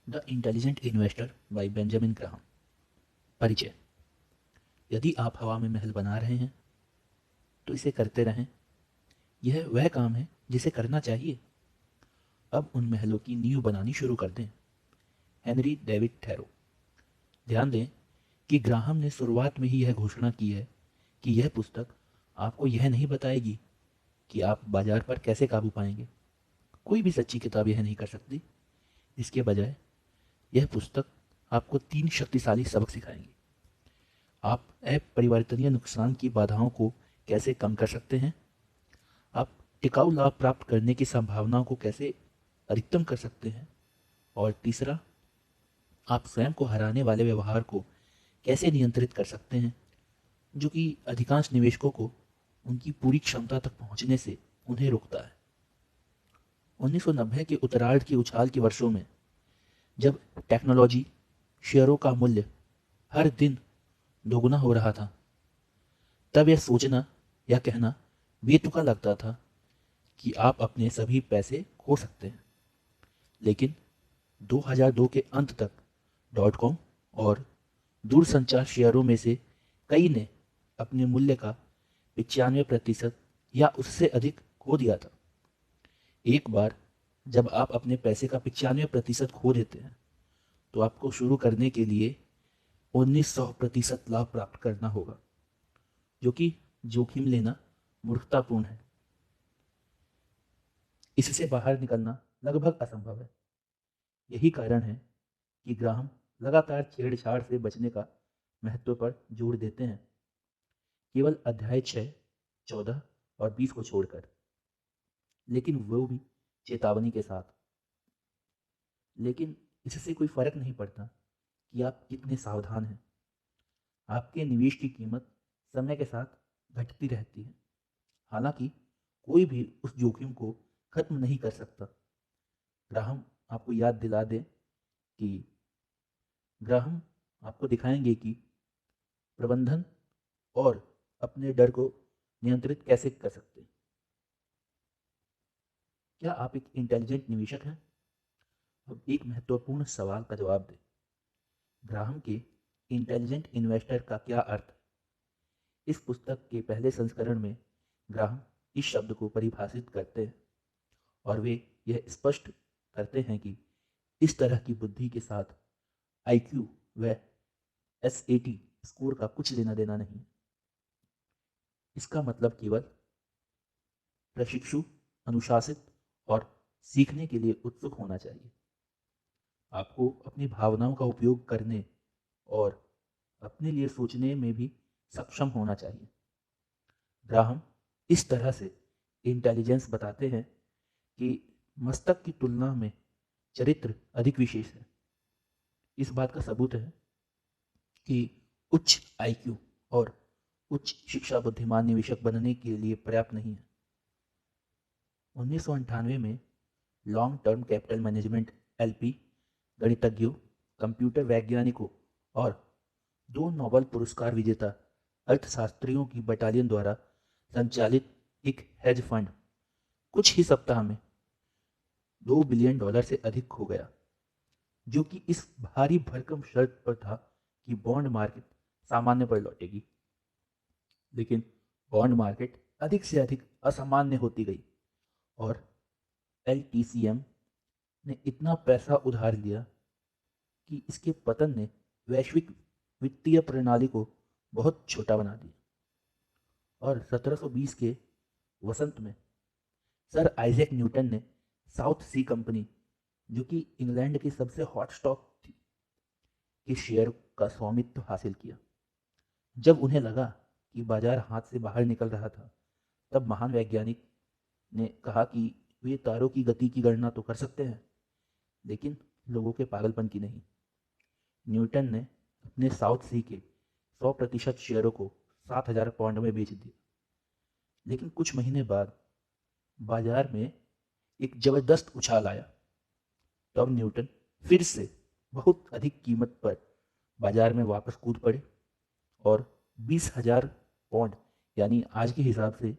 The intelligent investor bye Benjamin Graham. परिचय। यदि आप हवा में महल बना रहे हैं तो इसे करते रहें। यह वह काम है जिसे करना चाहिए। अब उन महलों की नींव बनानी शुरू कर दें। Henry David Thoreau. ध्यान दें कि ग्राहम ने शुरुआत में ही यह घोषणा की है कि यह पुस्तक आपको यह नहीं बताएगी कि आप बाजार पर कैसे काबू पाएंगे। कोई भी सच्ची किताब यह नहीं कर सकती। इसके बजाय यह पुस्तक आपको 3 शक्तिशाली सबक सिखाएंगी। आप अपरिवर्तनीय नुकसान की बाधाओं को कैसे कम कर सकते हैं। आप टिकाऊ लाभ प्राप्त करने की संभावनाओं को कैसे अधिकतम कर सकते हैं। और तीसरा, आप स्वयं को हराने वाले व्यवहार को कैसे नियंत्रित कर सकते हैं, जो कि अधिकांश निवेशकों को उनकी पूरी क्षमता तक पहुंचने से उन्हें रोकता है। 1990 के उत्तरार्ध की उछाल के वर्षों में, जब टेक्नोलॉजी शेयरों का मूल्य हर दिन दोगुना हो रहा था, तब यह सोचना या कहना बेतुका लगता था कि आप अपने सभी पैसे खो सकते हैं। लेकिन 2002 के अंत तक डॉट कॉम और दूरसंचार शेयरों में से कई ने अपने मूल्य का 95% या उससे अधिक खो दिया था। एक बार जब आप अपने पैसे का 95% खो देते हैं तो आपको शुरू करने के लिए 1900% लाभ प्राप्त करना होगा, जो कि जोखिम लेना मूर्खतापूर्ण है। इससे बाहर निकलना लगभग असंभव है। यही कारण है कि ग्राहम लगातार छेड़छाड़ से बचने का महत्व पर जोर देते हैं, केवल अध्याय 6, 14 और 20 को छोड़कर, लेकिन वो भी चेतावनी के साथ। लेकिन इससे कोई फर्क नहीं पड़ता कि आप कितने सावधान हैं। आपके निवेश की कीमत समय के साथ घटती रहती है। हालांकि कोई भी उस जोखिम को खत्म नहीं कर सकता। ग्राहम आपको याद दिला दे कि ग्राहम आपको दिखाएंगे कि प्रबंधन और अपने डर को नियंत्रित कैसे कर सकते हैं। क्या आप एक इंटेलिजेंट निवेशक हैं? अब एक महत्वपूर्ण सवाल का जवाब दें। ग्राहम के इंटेलिजेंट इन्वेस्टर का क्या अर्थ है? इस पुस्तक के पहले संस्करण में ग्राहम इस शब्द को परिभाषित करते हैं और वे यह स्पष्ट करते हैं कि इस तरह की बुद्धि के साथ आईक्यू व एसएटी स्कोर का कुछ लेना देना नहीं। इसका मतलब केवल प्रशिक्षु, अनुशासित और सीखने के लिए उत्सुक होना चाहिए। आपको अपनी भावनाओं का उपयोग करने और अपने लिए सोचने में भी सक्षम होना चाहिए। ग्राहम इस तरह से इंटेलिजेंस बताते हैं कि मस्तक की तुलना में चरित्र अधिक विशेष है। इस बात का सबूत है कि उच्च आईक्यू और उच्च शिक्षा बुद्धिमान निवेशक बनने के लिए पर्याप्त नहीं है। 1998 में long term capital management LP गणितज्ञों, कंप्यूटर वैज्ञानिकों और 2 नोबेल पुरस्कार विजेता अर्थशास्त्रियों की बटालियन द्वारा संचालित एक हेज फंड कुछ ही सप्ताह में $2 बिलियन से अधिक हो गया, जो कि इस भारी भरकम शर्त पर था कि बॉन्ड मार्केट सामान्य पर लौटेगी। लेकिन बॉन्ड मार्केट अधिक से अधिक असामान्य होती गई और एलटीसीएम ने इतना पैसा उधार लिया कि इसके पतन ने वैश्विक वित्तीय प्रणाली को बहुत छोटा बना दिया। और 1720 के वसंत में सर आइजैक न्यूटन ने साउथ सी कंपनी, जो कि इंग्लैंड की सबसे हॉट स्टॉक थी, के शेयर का स्वामित्व हासिल किया। जब उन्हें लगा कि बाजार हाथ से बाहर निकल रहा था, तब महान वैज्ञानिक ने कहा कि वे तारों की गति की गणना तो कर सकते हैं, लेकिन लोगों के पागलपन की नहीं। न्यूटन ने अपने साउथ सी के 100% शेयरों को 7,000 पाउंड में बेच दिया। लेकिन कुछ महीने बाद बाजार में एक जबरदस्त उछाल आया। तब न्यूटन फिर से बहुत अधिक कीमत पर बाजार में वापस कूद पड़े और 20,000 पाउंड, यानी आज के हिसाब से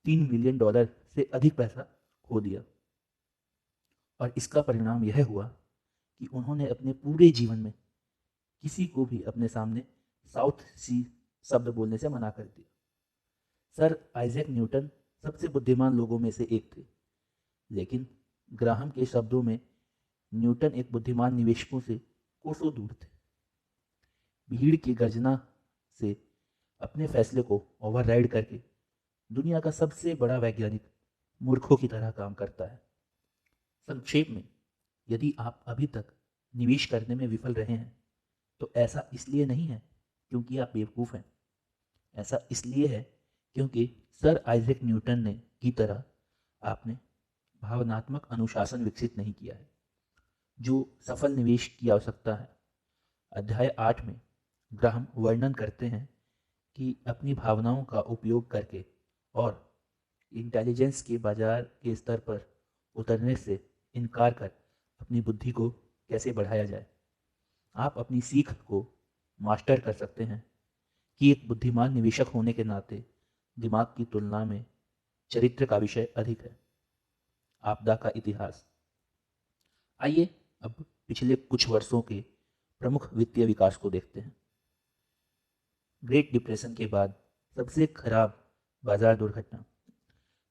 $3 बिलियन से अधिक पैसा खो दिया। और इसका परिणाम यह हुआ कि उन्होंने अपने पूरे जीवन में किसी को भी अपने सामने साउथ सी शब्द बोलने से मना कर दिया। सर आइजैक न्यूटन सबसे बुद्धिमान लोगों में से एक थे, लेकिन ग्राहम के शब्दों में न्यूटन एक बुद्धिमान निवेशकों से कोसों दूर थे। भीड़ की गर्जना से अपने फैसले को ओवरराइड करके दुनिया का सबसे बड़ा वैज्ञानिक मूर्खों की तरह काम करता है। संक्षेप में, यदि आप अभी तक निवेश करने में विफल रहे हैं तो ऐसा इसलिए नहीं है क्योंकि आप बेवकूफ़ हैं। ऐसा इसलिए है क्योंकि सर आइजैक न्यूटन ने की तरह आपने भावनात्मक अनुशासन विकसित नहीं किया है जो सफल निवेश की आवश्यकता है। अध्याय 8 में ग्राहम वर्णन करते हैं कि अपनी भावनाओं का उपयोग करके और इंटेलिजेंस के बाजार के स्तर पर उतरने से इनकार कर अपनी बुद्धि को कैसे बढ़ाया जाए। आप अपनी सीख को मास्टर कर सकते हैं कि एक बुद्धिमान निवेशक होने के नाते दिमाग की तुलना में चरित्र का विषय अधिक है। आपदा का इतिहास। आइए अब पिछले कुछ वर्षों के प्रमुख वित्तीय विकास को देखते हैं। ग्रेट डिप्रेशन के बाद सबसे खराब बाजार दुर्घटना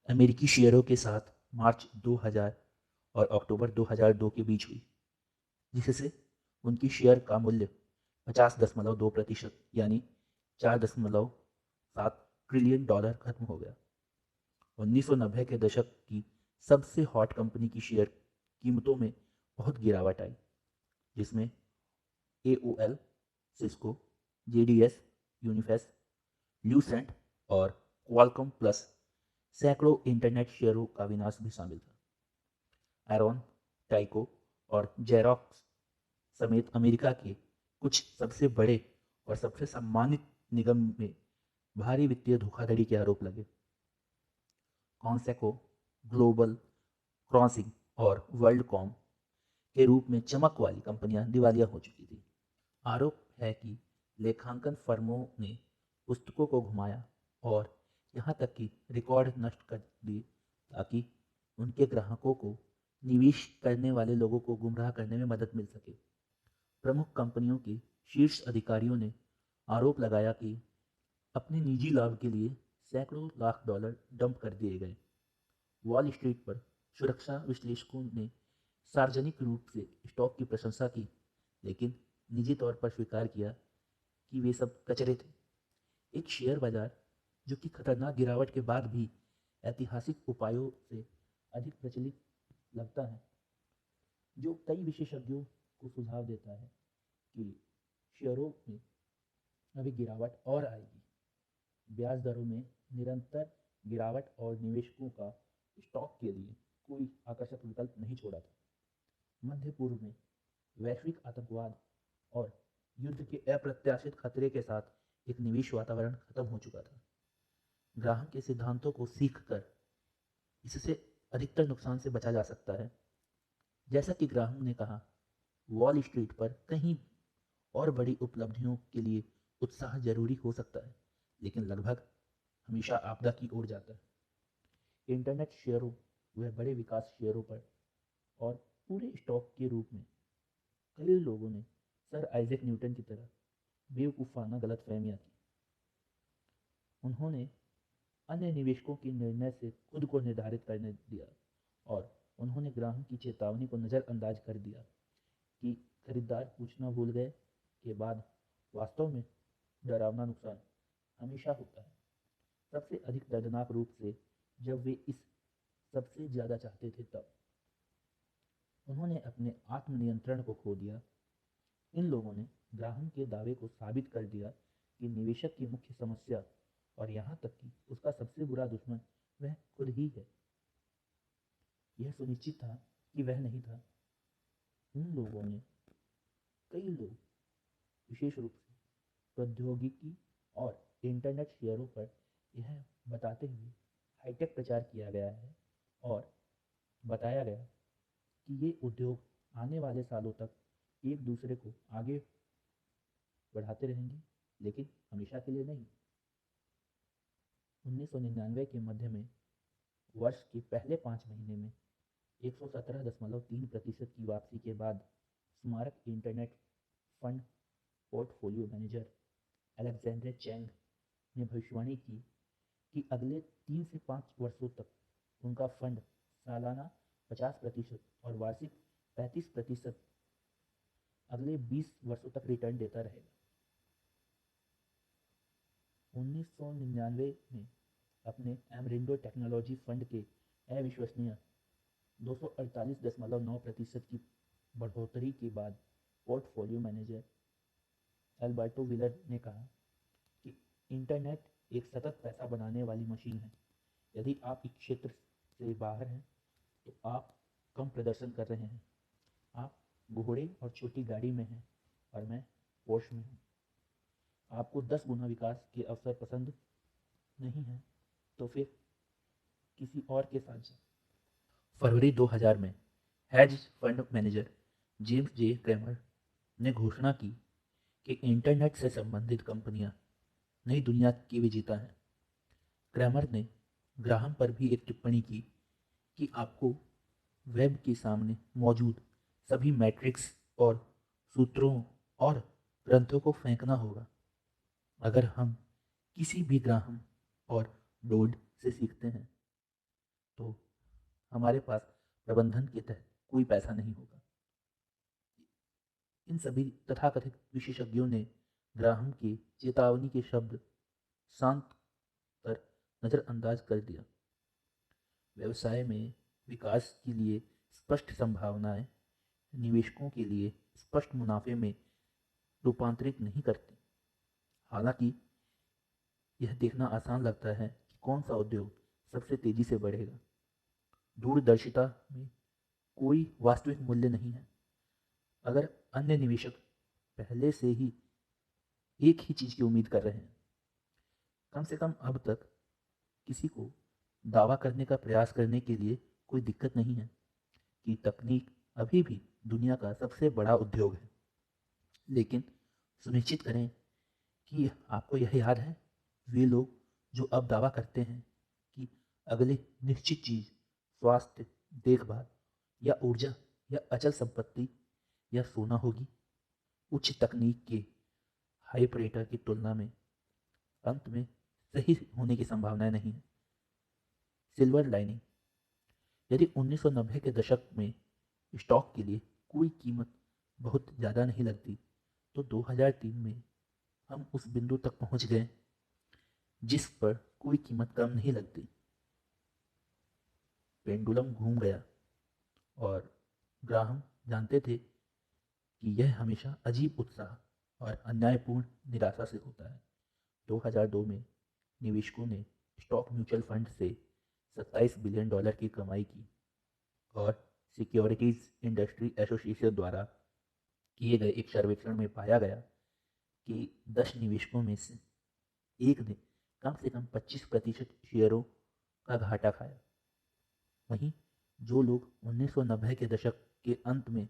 अमेरिकी शेयरों के साथ मार्च 2000 और अक्टूबर 2002 के बीच हुई, जिससे उनकी शेयर का मूल्य 50.2% यानी 4.7 ट्रिलियन डॉलर खत्म हो गया। 1990 के दशक की सबसे हॉट कंपनी की शेयर कीमतों में बहुत गिरावट आई, जिसमें AOL, सिस्को, JDS, यूनिफेस, ल्यूसेंट और क्वालकॉम प्लस सैकड़ों इंटरनेट शेयरों का विनाश भी शामिल था। एरोन, टाइको और जेरॉक्स समेत अमेरिका के कुछ सबसे बड़े और सबसे सम्मानित निगम में भारी वित्तीय धोखाधड़ी के आरोप लगे। कॉन्सेको, ग्लोबल क्रॉसिंग और वर्ल्डकॉम के रूप में चमक वाली कंपनियां दिवालिया हो चुकी थी। आरोप है कि लेखांकन फर्मों ने पुस्तकों को घुमाया और यहाँ तक कि रिकॉर्ड नष्ट कर दिए ताकि उनके ग्राहकों को निवेश करने वाले लोगों को गुमराह करने में मदद मिल सके। प्रमुख कंपनियों के शीर्ष अधिकारियों ने आरोप लगाया कि अपने निजी लाभ के लिए सैकड़ों लाख डॉलर डंप कर दिए गए। वॉल स्ट्रीट पर सुरक्षा विश्लेषकों ने सार्वजनिक रूप से स्टॉक की प्रशंसा की, लेकिन निजी तौर पर स्वीकार किया कि वे सब कचरे थे। एक शेयर बाजार जो कि खतरनाक गिरावट के बाद भी ऐतिहासिक उपायों से अधिक प्रचलित लगता है, जो कई विशेषज्ञों को सुझाव देता है कि शेयरों में अभी गिरावट और आएगी। ब्याज दरों में निरंतर गिरावट और निवेशकों का स्टॉक के लिए कोई आकर्षक विकल्प नहीं छोड़ा था। मध्य पूर्व में वैश्विक आतंकवाद और युद्ध के अप्रत्याशित खतरे के साथ एक निवेश वातावरण खत्म हो चुका था। ग्राहम के सिद्धांतों को सीखकर इससे अधिकतर नुकसान से बचा जा सकता है। जैसा कि ग्राहम ने कहा, वॉल स्ट्रीट पर कहीं और बड़ी उपलब्धियों के लिए उत्साह जरूरी हो सकता है, लेकिन लगभग हमेशा आपदा की ओर जाता है। इंटरनेट शेयरों व बड़े विकास शेयरों पर और पूरे स्टॉक के रूप में कई लोगों ने सर आइजैक न्यूटन की तरह बेवकूफ़ाना गलतफहमियां की। उन्होंने अन्य निवेशकों के निर्णय से खुद को निर्धारित करने दिया और उन्होंने ग्राहम की चेतावनी को नज़रअंदाज कर दिया कि खरीदार पूछना भूल गए के बाद वास्तव में डरावना नुकसान हमेशा होता है। सबसे अधिक दर्दनाक रूप से जब वे इस सबसे ज़्यादा चाहते थे तब उन्होंने अपने आत्मनियंत्रण को खो दिया। इन लोगों ने ग्राहम के दावे को साबित कर दिया कि निवेशक की मुख्य समस्या और यहाँ तक कि उसका सबसे बुरा दुश्मन वह खुद ही है। यह सुनिश्चित था कि वह नहीं था। उन लोगों ने कई लोग विशेष रूप से प्रौद्योगिकी और इंटरनेट शेयरों पर यह बताते हुए हाईटेक प्रचार किया गया है और बताया गया कि ये उद्योग आने वाले सालों तक एक दूसरे को आगे बढ़ाते रहेंगे, लेकिन हमेशा के लिए नहीं। 1999 के मध्य में वर्ष के पहले 5 महीने में 117.3% की वापसी के बाद स्मारक internet fund portfolio manager Alexander Chang ने भविष्यवाणी की कि अगले 3 से 5 वर्षों तक उनका फंड सालाना 50% और वार्षिक 35% अगले 20 वर्षों तक रिटर्न देता रहेगा। 1999 में अपने एमरिंडो टेक्नोलॉजी फंड के अविश्वसनीय 248.9% की बढ़ोतरी के बाद पोर्टफोलियो मैनेजर एल्बर्टो विलर ने कहा कि इंटरनेट एक सतत पैसा बनाने वाली मशीन है। यदि आप इस क्षेत्र से बाहर हैं तो आप कम प्रदर्शन कर रहे हैं। आप घोड़े और छोटी गाड़ी में हैं और मैं पोर्श में हूँ। आपको 10 गुना विकास के अवसर पसंद नहीं है तो फिर किसी और के साथ जाओ। फरवरी 2000 में हेज फंड मैनेजर जेम्स जे क्रैमर ने घोषणा की कि इंटरनेट से संबंधित कंपनियां नई दुनिया की विजेता हैं। क्रैमर ने ग्राहम पर भी एक टिप्पणी की कि आपको वेब के सामने मौजूद सभी मैट्रिक्स और सूत्रों और ग्रंथों को फेंकना होगा। अगर हम किसी भी ग्राहम और डोड से सीखते हैं तो हमारे पास प्रबंधन के तहत कोई पैसा नहीं होगा। इन सभी तथाकथित विशेषज्ञों ने ग्राहम के चेतावनी के शब्द शांत कर नज़रअंदाज कर दिया। व्यवसाय में विकास के लिए स्पष्ट संभावनाएं निवेशकों के लिए स्पष्ट मुनाफे में रूपांतरित नहीं करती। हालांकि यह देखना आसान लगता है कि कौन सा उद्योग सबसे तेजी से बढ़ेगा। दूरदर्शिता में कोई वास्तविक मूल्य नहीं है। अगर अन्य निवेशक पहले से ही एक ही चीज की उम्मीद कर रहे हैं, कम से कम अब तक किसी को दावा करने का प्रयास करने के लिए कोई दिक्कत नहीं है कि तकनीक अभी भी दुनिया का सबसे बड़ा उद्योग है। लेकिन सुनिश्चित करें कि आपको यह याद है, वे लोग जो अब दावा करते हैं कि अगली निश्चित चीज स्वास्थ्य, देखभाल या ऊर्जा या अचल संपत्ति या सोना होगी, उच्च तकनीक के हाइपरेटर की तुलना में अंत में सही होने की संभावना नहीं है। सिल्वर लाइनिंग, यदि 1990 के दशक में स्टॉक के लिए कोई कीमत बहुत ज़्यादा नहीं लगती तो 2003 में हम उस बिंदु तक पहुंच गए जिस पर कोई कीमत कम नहीं लगती। पेंडुलम घूम गया और ग्राहम जानते थे कि यह हमेशा अजीब उत्साह और अन्यायपूर्ण निराशा से होता है। 2002 में निवेशकों ने स्टॉक म्यूचुअल फंड से $27 बिलियन की कमाई की और सिक्योरिटीज इंडस्ट्री एसोसिएशन द्वारा किए गए एक सर्वेक्षण में पाया गया कि 10 निवेशकों में से एक ने कम से कम 25% शेयरों का घाटा खाया। वहीं जो लोग 1990 के दशक के अंत में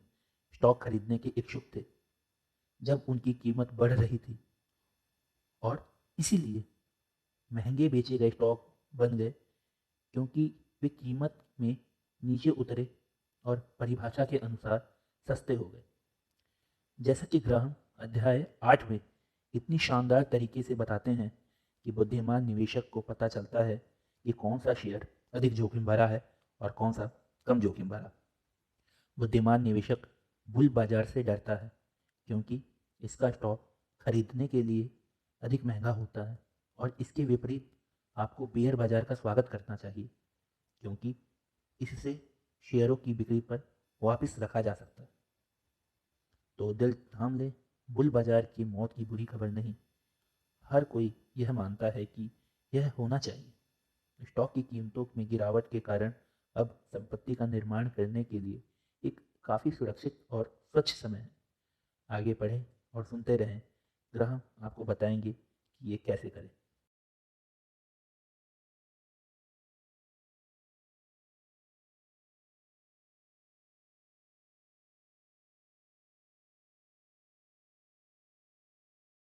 स्टॉक खरीदने के इच्छुक थे, जब उनकी कीमत बढ़ रही थी और इसीलिए महंगे बेचे गए स्टॉक बन गए क्योंकि वे कीमत में नीचे उतरे और परिभाषा के अनुसार सस्ते हो गए। जैसा कि ग्राहम अध्याय 8 में इतनी शानदार तरीके से बताते हैं कि बुद्धिमान निवेशक को पता चलता है कि कौन सा शेयर अधिक जोखिम भरा है और कौन सा कम जोखिम भरा। बुद्धिमान निवेशक बुल बाजार से डरता है क्योंकि इसका स्टॉक खरीदने के लिए अधिक महंगा होता है और इसके विपरीत आपको बेयर बाजार का स्वागत करना चाहिए क्योंकि इससे शेयरों की बिक्री पर वापस रखा जा सकता है। तो दिल थाम ले, बुल बाजार की मौत की बुरी खबर नहीं। हर कोई यह मानता है कि यह होना चाहिए। स्टॉक की कीमतों में गिरावट के कारण अब संपत्ति का निर्माण करने के लिए एक काफ़ी सुरक्षित और स्वच्छ समय है। आगे पढ़ें और सुनते रहें। ग्राहम आपको बताएंगे कि ये कैसे करें।